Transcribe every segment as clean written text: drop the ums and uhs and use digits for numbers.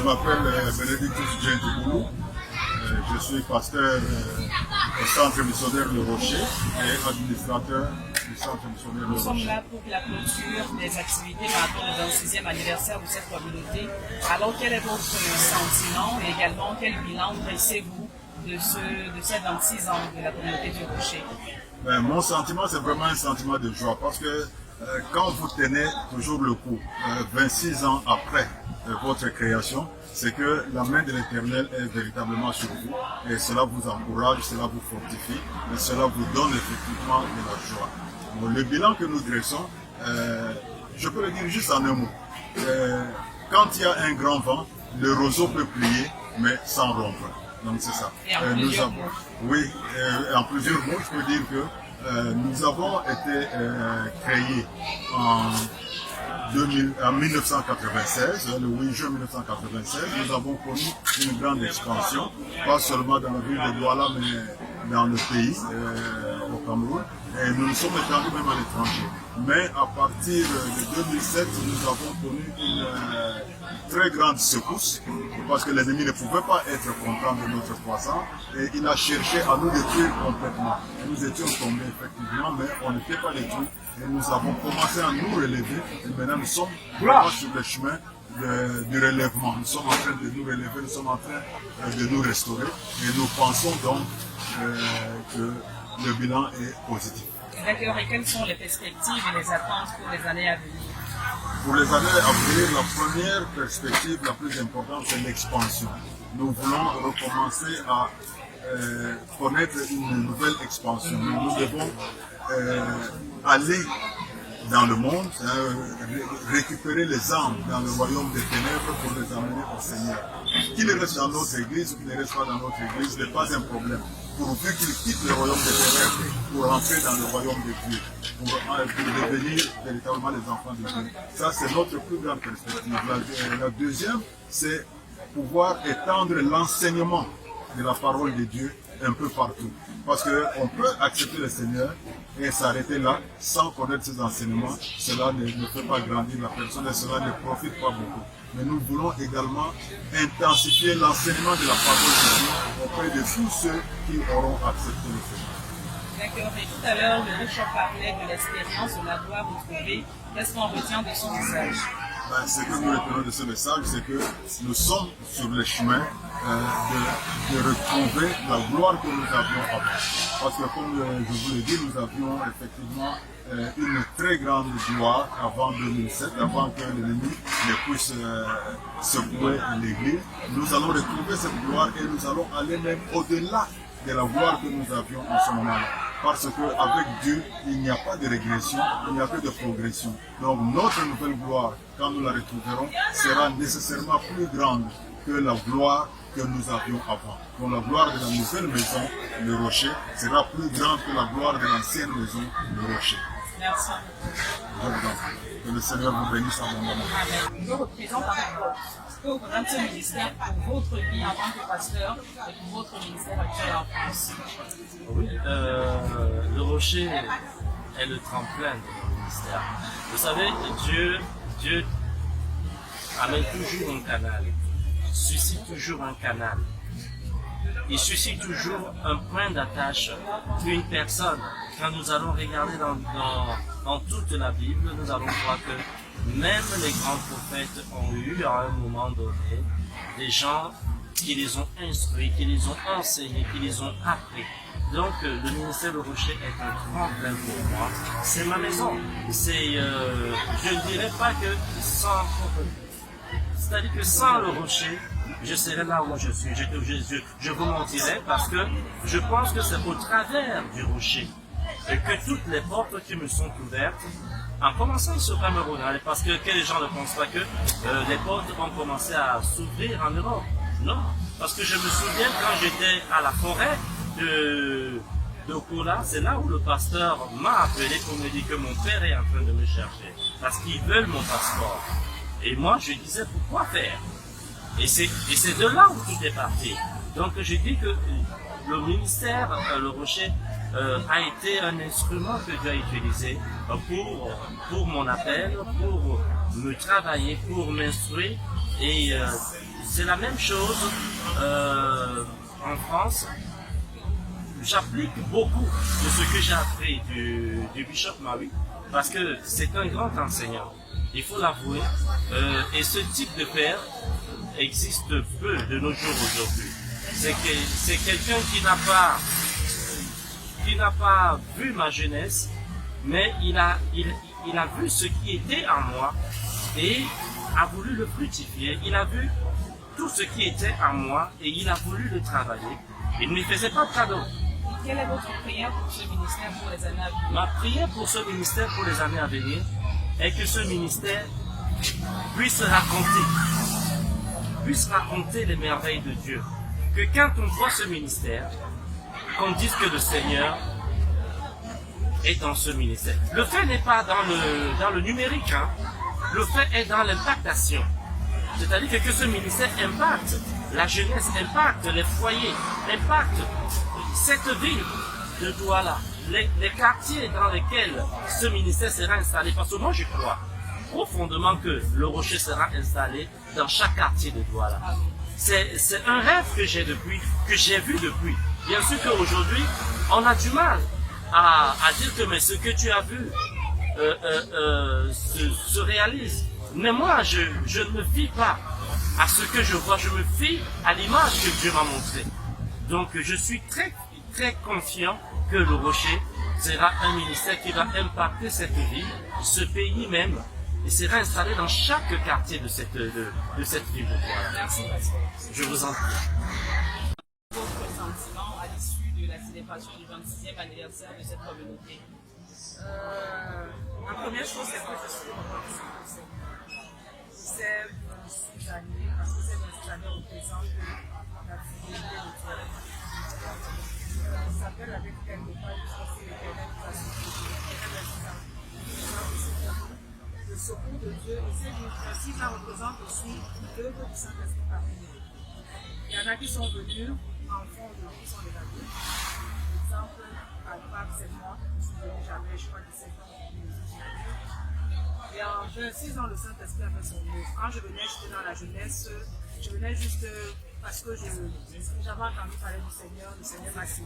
m'appelle Benedictus Gentiboulou. Je suis pasteur au centre missionnaire Le Rocher et administrateur du centre missionnaire Le Rocher. Nous sommes là pour la clôture des activités pendant le 26e anniversaire de cette communauté. Alors, quel est votre sentiment et également quel bilan dressez-vous de ces 26 ans de la communauté du Rocher? Mon sentiment, c'est vraiment un sentiment de joie parce que quand vous tenez toujours le coup, 26 ans après votre création, c'est que la main de l'Éternel est véritablement sur vous et cela vous encourage, cela vous fortifie et cela vous donne effectivement de la joie. Bon, le bilan que nous dressons, je peux le dire juste en un mot. Quand il y a un grand vent, le roseau peut plier mais sans rompre. Donc c'est ça. Et en plusieurs mots. Oui, en plusieurs mots, je peux dire que nous avons été créés en 1996, le 8 juin 1996, nous avons connu une grande expansion, pas seulement dans la ville de Douala, mais dans le pays, au Cameroun, et nous nous sommes étendus même à l'étranger. Mais à partir de 2007, nous avons connu une très grande secousse, parce que l'ennemi ne pouvait pas être content de notre croissance, et il a cherché à nous détruire complètement. Nous étions tombés effectivement, mais on n'était pas détruits. Et nous avons commencé à nous relever et maintenant nous sommes vraiment sur le chemin du relèvement. Nous sommes en train de nous relever, nous sommes en train de nous restaurer et nous pensons donc que le bilan est positif. D'accord, et quelles sont les perspectives et les attentes pour les années à venir? Pour les années à venir, la première perspective la plus importante, c'est l'expansion. Nous voulons recommencer à connaître une nouvelle expansion. Nous devons aller dans le monde, récupérer les âmes dans le royaume des ténèbres pour les amener au Seigneur. Qu'il reste dans notre église ou qu'il ne reste pas dans notre église n'est pas un problème. Pourvu qu'il quitte le royaume des ténèbres pour entrer dans le royaume de Dieu, pour devenir véritablement les enfants de Dieu. Ça, c'est notre plus grande perspective. La deuxième, c'est pouvoir étendre l'enseignement de la parole de Dieu un peu partout. Parce qu'on peut accepter le Seigneur et s'arrêter là sans connaître ses enseignements. Cela ne fait pas grandir la personne et cela ne profite pas beaucoup. Mais nous voulons également intensifier l'enseignement de la parole de Dieu auprès de tous ceux qui auront accepté le Seigneur. D'accord. Et tout à l'heure, le bishop parlait de l'expérience de la gloire retrouvée. Qu'est-ce qu'on retient de son message? Ce que nous retenons de ce message, c'est que nous sommes sur le chemin de retrouver la gloire que nous avions avant. Parce que comme je vous l'ai dit, nous avions effectivement une très grande gloire avant 2007, avant que l'ennemi ne puisse secouer l'Église. Nous allons retrouver cette gloire et nous allons aller même au-delà de la gloire que nous avions en ce moment-là. Parce qu'avec Dieu, il n'y a pas de régression, il n'y a que de progression. Donc notre nouvelle gloire, quand nous la retrouverons, sera nécessairement plus grande que la gloire que nous avions avant. Donc la gloire de la nouvelle maison, le rocher, sera plus grande que la gloire de l'ancienne maison, le rocher. Merci. Que le Seigneur vous bénisse en mon nom. Je représente ce que représente ce ministère pour votre vie en tant que pasteur et pour votre ministère actuel en France. Oui, le rocher est le tremplin de mon ministère. Vous savez, Dieu amène toujours un canal, suscite toujours un canal. Il suscite toujours un point d'attache, une personne. Quand nous allons regarder dans toute la Bible, nous allons voir que même les grands prophètes ont eu à un moment donné des gens qui les ont instruits, qui les ont enseignés, qui les ont appris. Donc le ministère Le Rocher est un tremplin pour moi. C'est ma maison. Je ne dirais pas que c'est-à-dire que sans Le Rocher, je serais là où je suis. Je vous mentirais parce que je pense que c'est au travers du rocher et que toutes les portes qui me sont ouvertes, en commençant sur Cameroun, parce que les gens ne pensent pas que les portes vont commencer à s'ouvrir en Europe. Non, parce que je me souviens quand j'étais à la forêt de Kola, c'est là où le pasteur m'a appelé pour me dire que mon père est en train de me chercher, parce qu'ils veulent mon passeport. Et moi, je disais, pourquoi faire? Et c'est de là où tout est parti. Donc je dis que le ministère, Le Rocher, a été un instrument que Dieu a utilisé pour mon appel, pour me travailler, pour m'instruire Et c'est la même chose en France. J'applique beaucoup de ce que j'ai appris du Bishop Maui parce que c'est un grand enseignant, il faut l'avouer, et ce type de père existe peu de nos jours aujourd'hui. C'est quelqu'un qui n'a pas vu ma jeunesse, mais il a vu ce qui était en moi et a voulu le fructifier. Il a vu tout ce qui était en moi et il a voulu le travailler. Il ne me faisait pas de cadeau. Quelle est votre prière pour ce ministère pour les années à venir? Ma prière pour ce ministère pour les années à venir est que ce ministère puisse raconter les merveilles de Dieu. Que quand on voit ce ministère, qu'on dise que le Seigneur est dans ce ministère. Le fait n'est pas dans le numérique, hein. Le fait est dans l'impactation. C'est-à-dire que ce ministère impacte la jeunesse, impacte les foyers, impacte cette ville de Douala, les quartiers dans lesquels ce ministère sera installé. Parce que moi je crois profondément que le rocher sera installé dans chaque quartier de Douala. C'est un rêve que j'ai vu depuis. Bien sûr qu'aujourd'hui, on a du mal à dire que mais ce que tu as vu se réalise. Mais moi, je ne me fie pas à ce que je vois, je me fie à l'image que Dieu m'a montrée. Donc je suis très, très confiant que le Rocher sera un ministère qui va impacter cette ville, ce pays même, et sera installé dans chaque quartier de cette ville. Voilà. Merci. Je vous en prie. Votre sentiment à l'issue de la célébration du 26e anniversaire de cette communauté? La première chose, c'est que je suis reconnaissante au Seigneur. Ces 26 années, parce que ces 26 années représentent la fidélité de Dieu. Ça s'appelle avec quelque part jusqu'à ce que l'Éternel nous a sauvé. Le secours de Dieu, et ces 26 ans représentent aussi l'œuvre du Saint-Esprit parmi nous. Il y en a qui sont venus enfants, aujourd'hui sont des adultes. Par exemple, à Pâques, c'est moi, j'avais, je crois, 17 ans. Et en 26 ans, le Saint-Esprit a fait son œuvre. Quand je venais, j'étais dans la jeunesse, je venais juste parce que j'avais entendu parler du Seigneur, le Seigneur m'a saisi,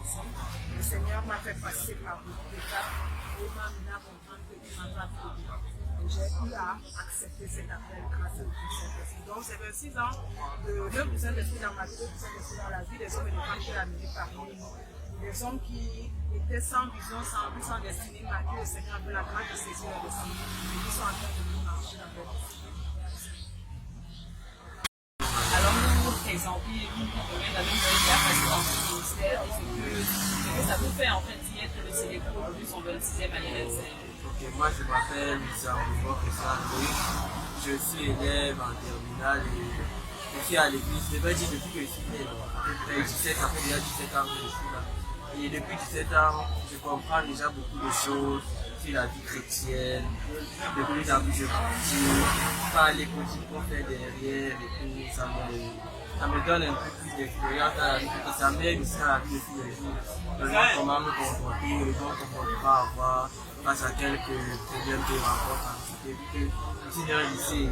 le Seigneur m'a fait passer par beaucoup d'étapes et m'a amené à comprendre qu'il m'a pas fait. Et j'ai eu à accepter cet appel grâce au Saint-Esprit. Donc, c'est 26 ans de l'œuvre du Saint-Esprit dans ma vie, du Saint-Esprit dans la vie des hommes et des femmes qui l'ont amené parmi nous. Des hommes qui étaient sans vision, sans but, sans destinée, mais que le Seigneur a eu la grâce de saisir leur destinée et qui sont en train de nous marcher dans leur destinée. Alors nous vous présentons, nous donnons la nouvelle parce dans ce ministère et ce que ça vous fait en fait d'y être de célébrer aujourd'hui son 26e anniversaire. Ok, moi je m'appelle Jean-Yves Christian. Je suis élève en terminale et je suis à l'église. Je vais dire depuis que je suis né, à peu près 17 ans, déjà 17 ans que je suis là. Et depuis 17 ans, je comprends déjà beaucoup de choses sur la vie chrétienne, de plus en plus je cultive, par les coachings qu'on fait derrière et tout, ça me donne un peu plus d'expérience dans la vie et ça m'aide aussi dans la vie de tous les jours. Comment me comporter, le bon comportement à avoir face à quelques problèmes que je rencontre en cité. Ici dans le lycée,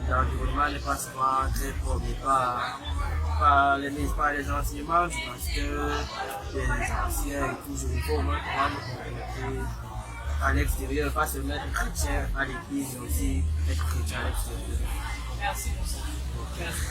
l'environnement n'est pas souvent très propre, par les enseignements du master, des anciens et tout, je ne vois au moins comment me comporter à l'extérieur, pas seulement être chrétien à l'église, mais aussi être chrétien à l'extérieur. Merci pour ça. Merci.